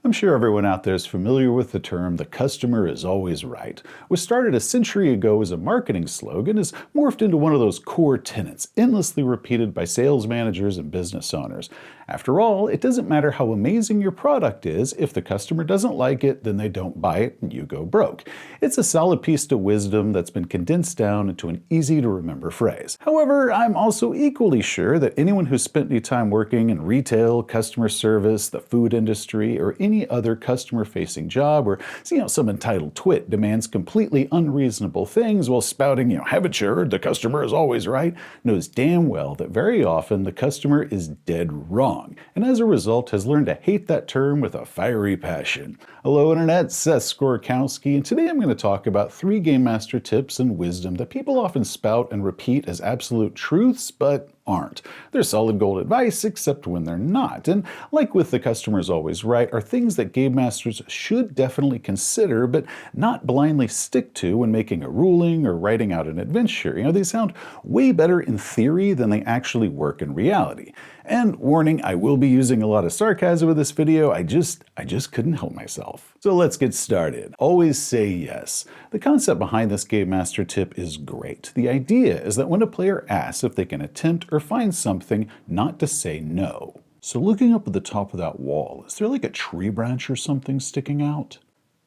I'm sure everyone out there is familiar with the term, the customer is always right, which started a century ago as a marketing slogan, has morphed into one of those core tenets, endlessly repeated by sales managers and business owners. After all, it doesn't matter how amazing your product is, if the customer doesn't like it, then they don't buy it and you go broke. It's a solid piece of wisdom that's been condensed down into an easy-to-remember phrase. However, I'm also equally sure that anyone who's spent any time working in retail, customer service, the food industry, or any other customer-facing job where some entitled twit demands completely unreasonable things while spouting, haven't you heard the customer is always right, knows damn well that very often the customer is dead wrong, and as a result has learned to hate that term with a fiery passion. Hello Internet, Seth Skorkowski, and today I'm going to talk about 3 Game Master tips and wisdom that people often spout and repeat as absolute truths, but aren't. They're solid gold advice, except when they're not. And like with the customer is always right, are things that Game Masters should definitely consider, but not blindly stick to when making a ruling or writing out an adventure. They sound way better in theory than they actually work in reality. And warning, I will be using a lot of sarcasm with this video. I just couldn't help myself. So let's get started. Always say yes. The concept behind this Game Master tip is great. The idea is that when a player asks if they can attempt or find something, not to say no. So looking up at the top of that wall, is there like a tree branch or something sticking out?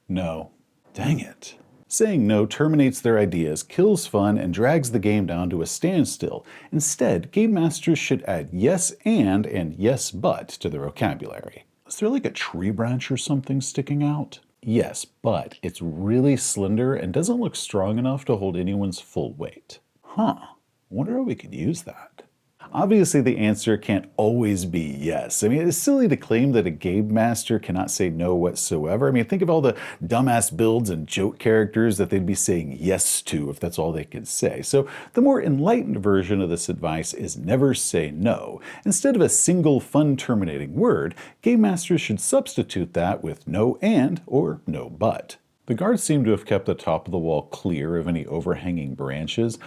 No. Dang it. Saying no terminates their ideas, kills fun, and drags the game down to a standstill. Instead, Game Masters should add yes and yes but to their vocabulary. Is there like a tree branch or something sticking out? Yes, but it's really slender and doesn't look strong enough to hold anyone's full weight. Huh, wonder how we could use that. Obviously, the answer can't always be yes. It's silly to claim that a Game Master cannot say no whatsoever. Think of all the dumbass builds and joke characters that they'd be saying yes to if that's all they could say. So the more enlightened version of this advice is never say no. Instead of a single fun-terminating word, Game Masters should substitute that with no and or no but. The guards seem to have kept the top of the wall clear of any overhanging branches,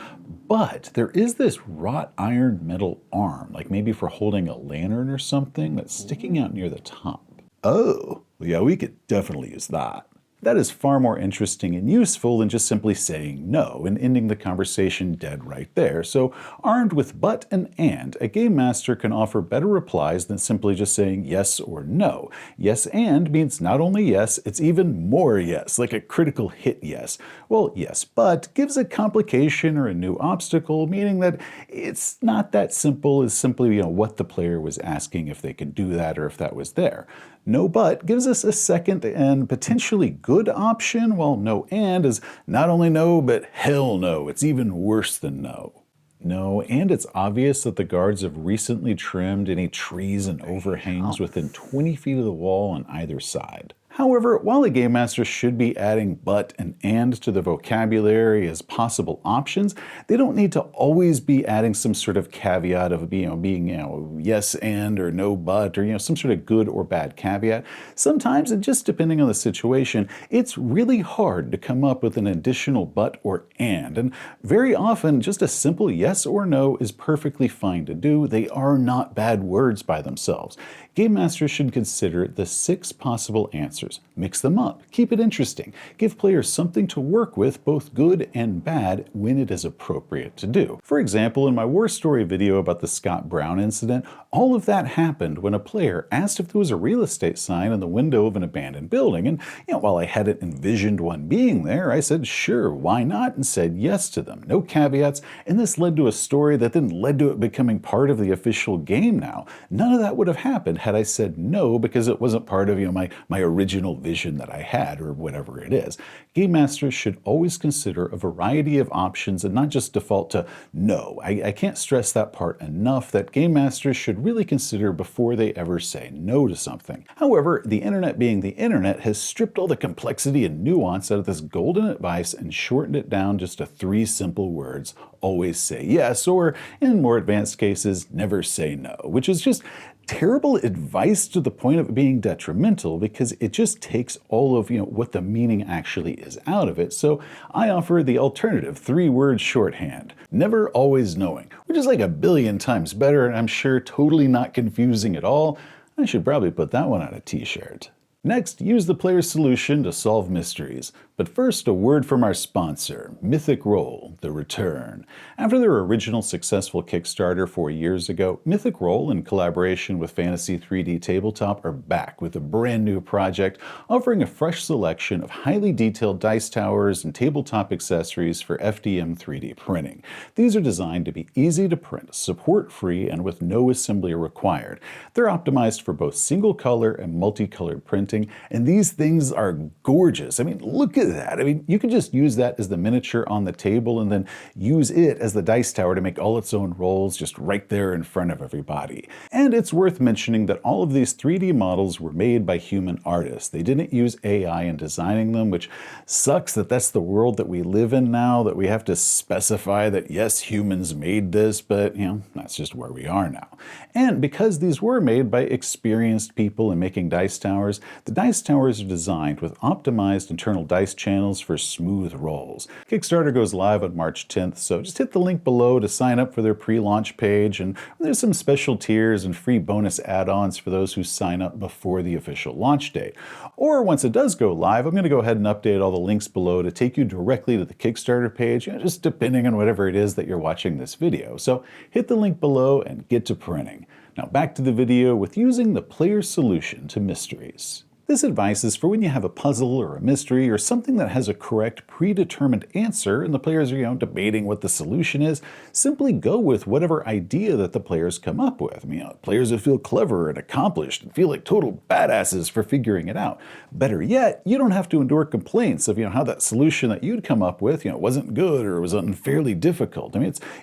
but there is this wrought iron metal arm, like maybe for holding a lantern or something, that's sticking out near the top. Oh, yeah, we could definitely use that. That is far more interesting and useful than just simply saying no and ending the conversation dead right there. So armed with but and, a Game Master can offer better replies than simply just saying yes or no. Yes and means not only yes, it's even more yes, like a critical hit yes. Well, yes, but gives a complication or a new obstacle, meaning that it's not that simple as simply what the player was asking if they could do that or if that was there. No but gives us a second and potentially good option, while no and is not only no, but hell no. It's even worse than no. No, and it's obvious that the guards have recently trimmed any trees and overhangs within 20 feet of the wall on either side. However, while a Game Master should be adding but and to the vocabulary as possible options, they don't need to always be adding some sort of caveat of being yes and or no but or some sort of good or bad caveat. Sometimes, and just depending on the situation, it's really hard to come up with an additional but or and very often just a simple yes or no is perfectly fine to do. They are not bad words by themselves. Game Masters should consider the 6 possible answers. Mix them up, keep it interesting, give players something to work with, both good and bad, when it is appropriate to do. For example, in my war story video about the Scott Brown incident, all of that happened when a player asked if there was a real estate sign in the window of an abandoned building, and while I hadn't envisioned one being there, I said sure, why not, and said yes to them, no caveats, and this led to a story that then led to it becoming part of the official game now. None of that would have happened had I said no because it wasn't part of my original vision that I had or whatever it is. Game Masters should always consider a variety of options and not just default to no. I can't stress that part enough, that Game Masters should really consider before they ever say no to something. However, the internet being the internet has stripped all the complexity and nuance out of this golden advice and shortened it down just to 3 simple words: always say yes, or in more advanced cases, never say no, which is just terrible advice to the point of it being detrimental because it just takes all of what the meaning actually is out of it. So I offer the alternative 3-word shorthand: never, always, knowing, which is like a billion times better and I'm sure totally not confusing at all. I should probably put that one on a t-shirt. Next, use the player's solution to solve mysteries. But first, a word from our sponsor, Mythic Roll, The Return. After their original successful Kickstarter 4 years ago, Mythic Roll, in collaboration with Fantasy 3D Tabletop, are back with a brand new project offering a fresh selection of highly detailed dice towers and tabletop accessories for FDM 3D printing. These are designed to be easy to print, support-free, and with no assembly required. They're optimized for both single-color and multicolored printing, and these things are gorgeous. I mean, look at that. I mean, you could just use that as the miniature on the table and then use it as the dice tower to make all its own rolls just right there in front of everybody. And it's worth mentioning that all of these 3D models were made by human artists. They didn't use AI in designing them, which sucks that that's the world that we live in now, that we have to specify that yes, humans made this, but that's just where we are now. And because these were made by experienced people in making dice towers, the dice towers are designed with optimized internal dice channels for smooth rolls. Kickstarter goes live on March 10th, so just hit the link below to sign up for their pre-launch page, and there's some special tiers and free bonus add-ons for those who sign up before the official launch date. Or once it does go live, I'm going to go ahead and update all the links below to take you directly to the Kickstarter page, just depending on whatever it is that you're watching this video. So hit the link below and get to printing. Now back to the video with using the player's solution to mysteries. This advice is for when you have a puzzle or a mystery or something that has a correct predetermined answer and the players are debating what the solution is. Simply go with whatever idea that the players come up with. Players who feel clever and accomplished and feel like total badasses for figuring it out. Better yet, you don't have to endure complaints of how that solution that you'd come up with wasn't good or was unfairly difficult.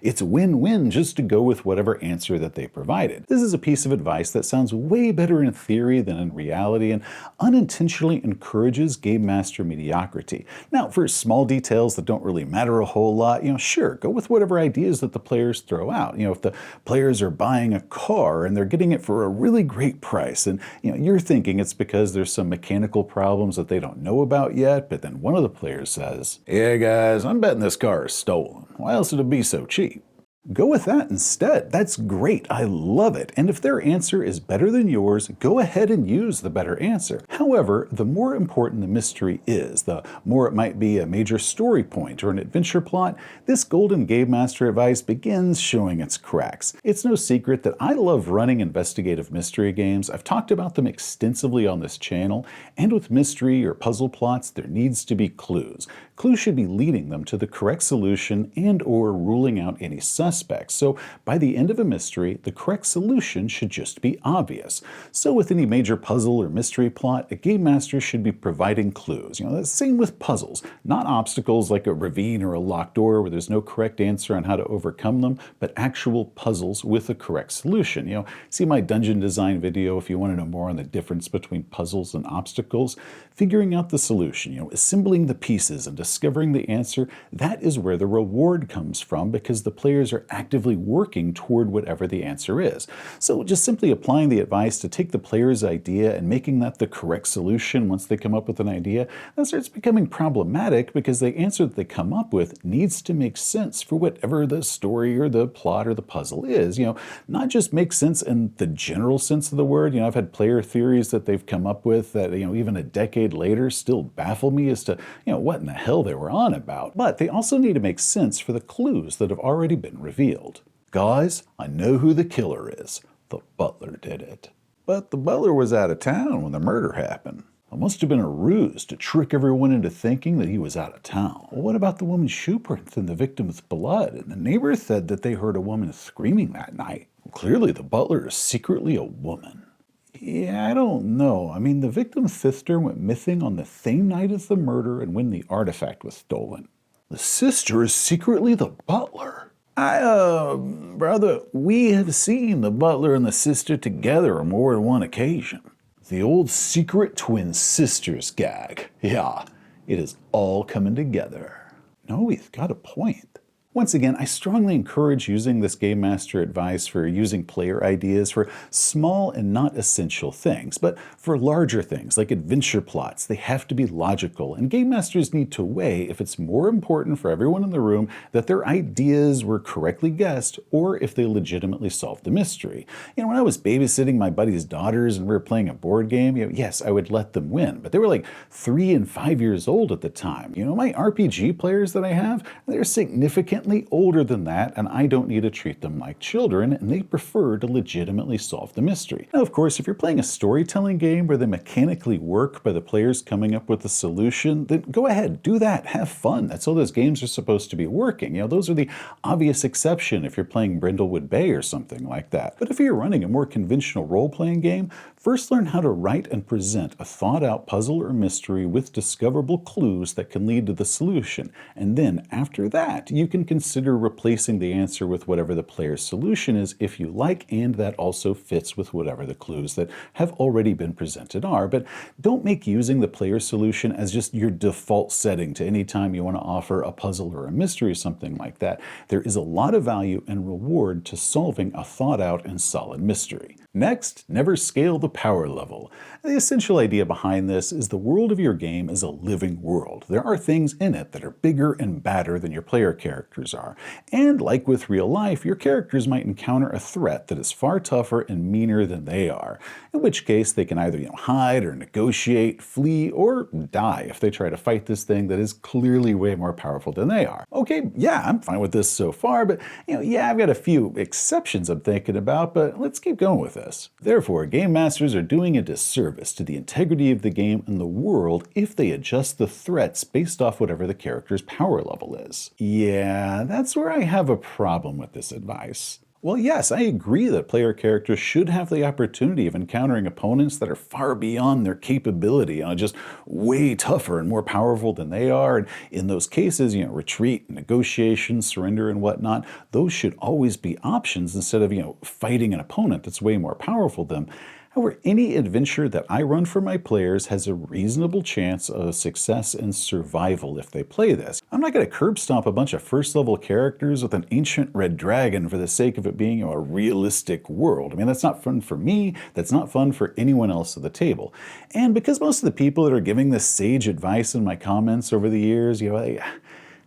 It's win-win just to go with whatever answer that they provided. This is a piece of advice that sounds way better in theory than in reality, and unintentionally encourages game master mediocrity. Now, for small details that don't really matter a whole lot, sure, go with whatever ideas that the players throw out. If the players are buying a car and they're getting it for a really great price, and you're thinking it's because there's some mechanical problems that they don't know about yet, but then one of the players says, "Yeah, guys, I'm betting this car is stolen. Why else would it be so cheap?" Go with that instead. That's great. I love it. And if their answer is better than yours, go ahead and use the better answer. However, the more important the mystery is, the more it might be a major story point or an adventure plot, this golden game master advice begins showing its cracks. It's no secret that I love running investigative mystery games. I've talked about them extensively on this channel, and with mystery or puzzle plots, there needs to be clues. Clues should be leading them to the correct solution and/or ruling out any suspects. So by the end of a mystery, the correct solution should just be obvious. So with any major puzzle or mystery plot, a game master should be providing clues. The same with puzzles, not obstacles like a ravine or a locked door where there's no correct answer on how to overcome them, but actual puzzles with a correct solution. See my dungeon design video if you want to know more on the difference between puzzles and obstacles. Figuring out the solution, assembling the pieces and discovering the answer, that is where the reward comes from because the players are actively working toward whatever the answer is. So just simply applying the advice to take the player's idea and making that the correct solution once they come up with an idea, that starts becoming problematic because the answer that they come up with needs to make sense for whatever the story or the plot or the puzzle is. Not just make sense in the general sense of the word. I've had player theories that they've come up with that, even a decade later still baffle me as to, what in the hell they were on about. But they also need to make sense for the clues that have already been revealed. Guys, I know who the killer is. The butler did it. But the butler was out of town when the murder happened. It must have been a ruse to trick everyone into thinking that he was out of town. Well, what about the woman's shoe prints and the victim's blood? And the neighbors said that they heard a woman screaming that night. Well, clearly the butler is secretly a woman. Yeah, I don't know. The victim's sister went missing on the same night as the murder and when the artifact was stolen. The sister is secretly the butler. Brother, we have seen the butler and the sister together on more than one occasion. The old secret twin sisters gag. Yeah, it is all coming together. No, he's got a point. Once again, I strongly encourage using this Game Master advice for using player ideas for small and not essential things, but for larger things like adventure plots, they have to be logical, and Game Masters need to weigh if it's more important for everyone in the room that their ideas were correctly guessed or if they legitimately solved the mystery. When I was babysitting my buddy's daughters and we were playing a board game, yes, I would let them win, but they were like 3 and 5 years old at the time. My RPG players that I have, they're significantly older than that, and I don't need to treat them like children, and they prefer to legitimately solve the mystery. Now, of course, if you're playing a storytelling game where they mechanically work by the players coming up with a solution, then go ahead, do that, have fun. That's how those games are supposed to be working. Those are the obvious exception if you're playing Brindlewood Bay or something like that. But if you're running a more conventional role-playing game, first learn how to write and present a thought-out puzzle or mystery with discoverable clues that can lead to the solution, and then after that, you can consider replacing the answer with whatever the player's solution is if you like, and that also fits with whatever the clues that have already been presented are. But don't make using the player's solution as just your default setting to any time you want to offer a puzzle or a mystery or something like that. There is a lot of value and reward to solving a thought-out and solid mystery. Next, never scale the power level. The essential idea behind this is the world of your game is a living world. There are things in it that are bigger and badder than your player characters are. And like with real life, your characters might encounter a threat that is far tougher and meaner than they are, in which case they can either hide or negotiate, flee, or die if they try to fight this thing that is clearly way more powerful than they are. Okay, yeah, I'm fine with this so far, but yeah, I've got a few exceptions I'm thinking about, but let's keep going with this. Therefore, game masters are doing a disservice to the integrity of the game and the world if they adjust the threats based off whatever the character's power level is. Yeah, that's where I have a problem with this advice. Well, yes, I agree that player characters should have the opportunity of encountering opponents that are far beyond their capability, just way tougher and more powerful than they are. And in those cases, retreat, negotiation, surrender, and whatnot, those should always be options instead of, fighting an opponent that's way more powerful than them. However, any adventure that I run for my players has a reasonable chance of success and survival if they play this. I'm not going to curb stomp a bunch of first-level characters with an ancient red dragon for the sake of it being a realistic world. That's not fun for me, that's not fun for anyone else at the table. And because most of the people that are giving this sage advice in my comments over the years,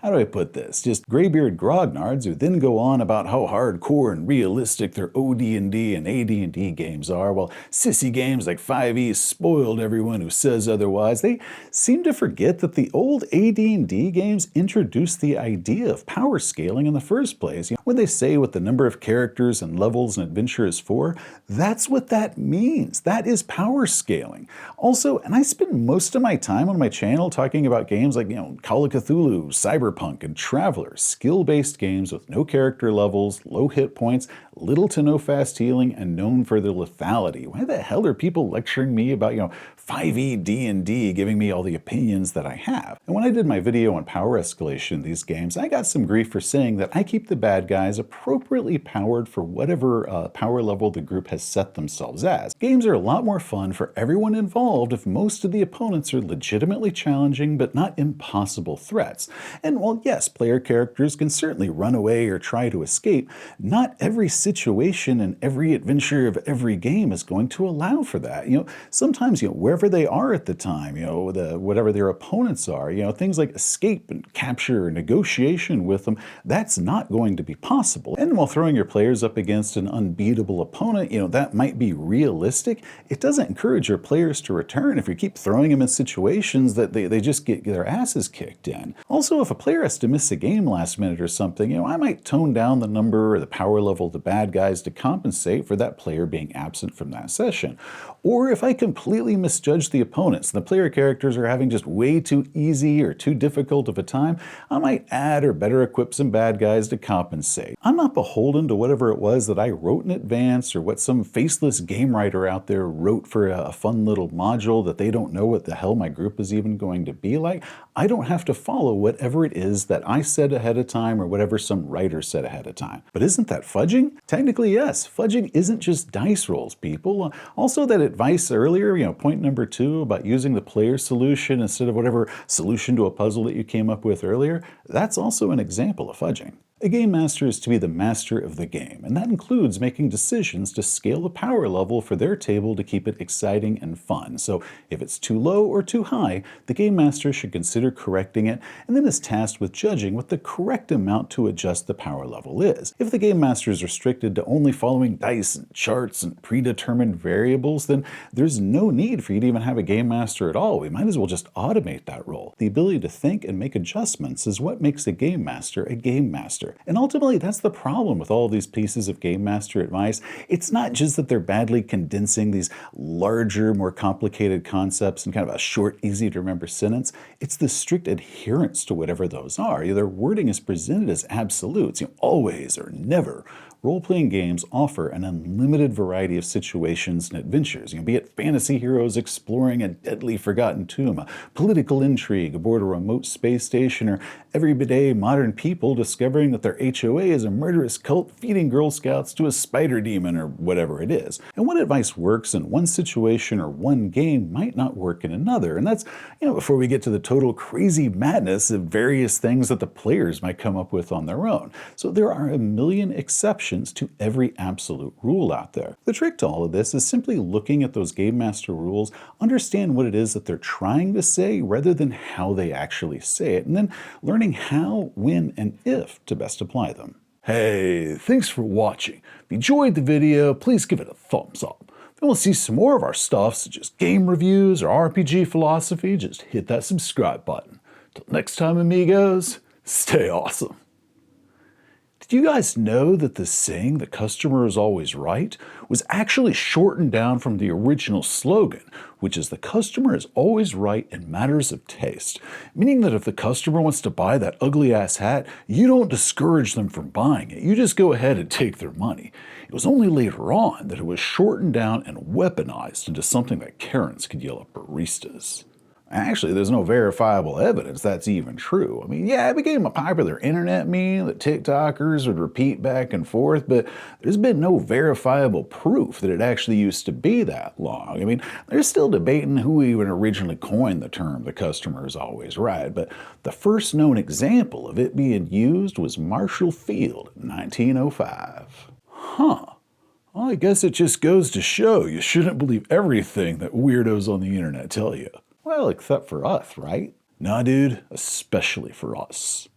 how do I put this? Just graybeard grognards who then go on about how hardcore and realistic their OD&D and AD&D games are, while sissy games like 5e spoiled everyone who says otherwise. They seem to forget that the old AD&D games introduced the idea of power scaling in the first place. When they say what the number of characters and levels an adventure is for, that's what that means. That is power scaling. Also, and I spend most of my time on my channel talking about games like, Call of Cthulhu, Cyberpunk, and Traveler, skill-based games with no character levels, low hit points, little to no fast healing, and known for their lethality. Why the hell are people lecturing me about, 5e D&D, giving me all the opinions that I have? And when I did my video on power escalation in these games, I got some grief for saying that I keep the bad guys appropriately powered for whatever power level the group has set themselves as. Games are a lot more fun for everyone involved if most of the opponents are legitimately challenging but not impossible threats. And while yes, player characters can certainly run away or try to escape, not every situation and every adventure of every game is going to allow for that. Sometimes, wherever they are at the time, whatever their opponents are, things like escape and capture or negotiation with them, that's not going to be possible. And while throwing your players up against an unbeatable opponent, that might be realistic, it doesn't encourage your players to return if you keep throwing them in situations that they just get their asses kicked in. Also, if a player has to miss a game last minute or something, I might tone down the number or the power level of the bad guys to compensate for that player being absent from that session. Or if I completely misjudge the opponents and the player characters are having just way too easy or too difficult of a time, I might add or better equip some bad guys to compensate. I'm not beholden to whatever it was that I wrote in advance or what some faceless game writer out there wrote for a fun little module that they don't know what the hell my group is even going to be like. I don't have to follow whatever it is that I said ahead of time or whatever some writer said ahead of time. But isn't that fudging? Technically, yes. Fudging isn't just dice rolls, people. Also, that advice earlier, point number 2 about using the player solution instead of whatever solution to a puzzle that you came up with earlier, that's also an example of fudging. A game master is to be the master of the game, and that includes making decisions to scale the power level for their table to keep it exciting and fun. So if it's too low or too high, the game master should consider correcting it, and then is tasked with judging what the correct amount to adjust the power level is. If the game master is restricted to only following dice and charts and predetermined variables, then there's no need for you to even have a game master at all. We might as well just automate that role. The ability to think and make adjustments is what makes a game master a game master. And ultimately, that's the problem with all these pieces of game master advice. It's not just that they're badly condensing these larger, more complicated concepts in kind of a short, easy to remember sentence. It's the strict adherence to whatever those are. Their wording is presented as absolutes, always or never. Role-playing games offer an unlimited variety of situations and adventures, be it fantasy heroes exploring a deadly forgotten tomb, a political intrigue aboard a remote space station, or everyday modern people discovering that their HOA is a murderous cult feeding Girl Scouts to a spider demon, or whatever it is. And what advice works in one situation or one game might not work in another. And that's, before we get to the total crazy madness of various things that the players might come up with on their own. So there are a million exceptions to every absolute rule out there. The trick to all of this is simply looking at those game master rules, understand what it is that they're trying to say rather than how they actually say it, and then learning how, when, and if to best apply them. Hey, thanks for watching. If you enjoyed the video, please give it a thumbs up. If you want to see some more of our stuff, such as game reviews or RPG philosophy, just hit that subscribe button. Till next time, amigos, stay awesome. Did you guys know that the saying, "the customer is always right," was actually shortened down from the original slogan, which is "the customer is always right in matters of taste," meaning that if the customer wants to buy that ugly-ass hat, you don't discourage them from buying it. You just go ahead and take their money. It was only later on that it was shortened down and weaponized into something that Karens could yell at baristas. Actually, there's no verifiable evidence that's even true. It became a popular internet meme that TikTokers would repeat back and forth, but there's been no verifiable proof that it actually used to be that long. They're still debating who even originally coined the term "the customer is always right," but the first known example of it being used was Marshall Field in 1905. Well, I guess it just goes to show you shouldn't believe everything that weirdos on the internet tell you. Well, except for us, right? Nah, dude, especially for us.